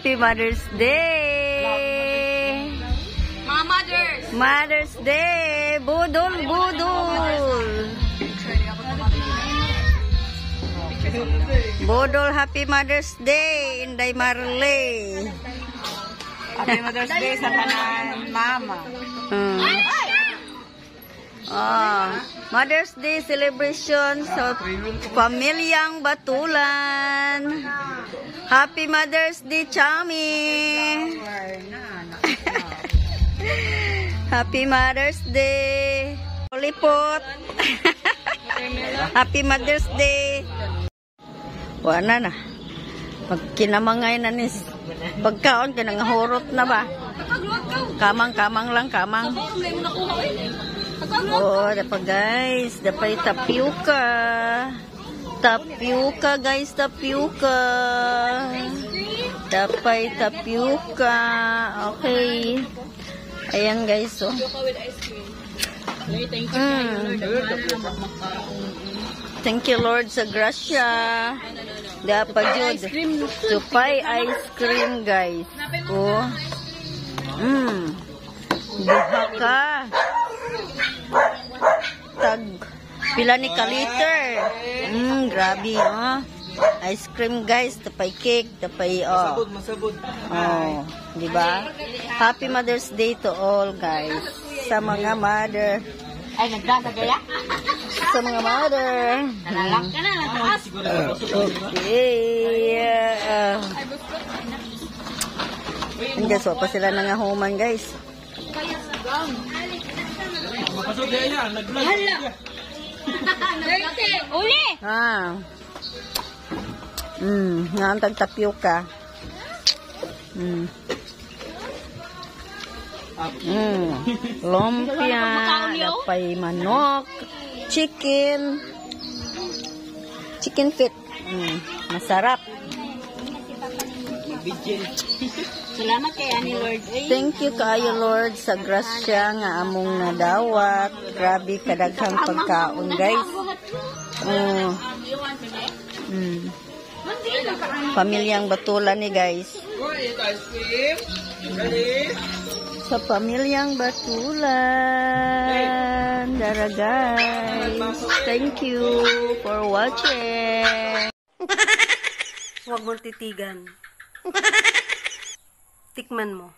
Happy Mother's Day! Mga mothers! Mother's Day! Budol, budol! Budol, Happy Mother's Day! Inday Marley! Happy Mother's Day sa tanan mama. Mother's Day celebration sa pamilyang Batulan. Happy Mother's Day, Chami! Happy Mother's Day, Lipot! Happy Mother's Day! Wala na. Pagkinamangay na nis. Pagkaon ka nang horot na ba? Kamang lang, kamang. Oh, dapat guys, dapat tapioca. Tapioca guys, tapioca. Dapat tapioca. Okay. Ayan guys, oh. Thank you Lord sa grasya. Dapat yun. Supay ice cream guys. Oh. Buha ka. Tag. Pila ni kaliter. Grabe, oh. Ice cream guys. Tapay cake. Tapay, oh. Oh. Diba? Happy Mother's Day to all guys. Sa mga mother. Ay, nagdasa kaya? Sa mga mother. Nalalak ka na lang. Okay. Guys, wapa sila nangahuman guys. Hala! Uli! Ngantag tapioca. Lumpia, dapay manok, chicken feet. Masarap. Salamat kay Ani Lord. Thank you kaayo Lord sa grasya nga among nadawat. Grabe kadaghang pagkaon guys. Pamilyang Batulan ni guys. Sa pamilyang Batulan. Dara guys. Thank you for watching. Huwag mong titigan. Tikman mo.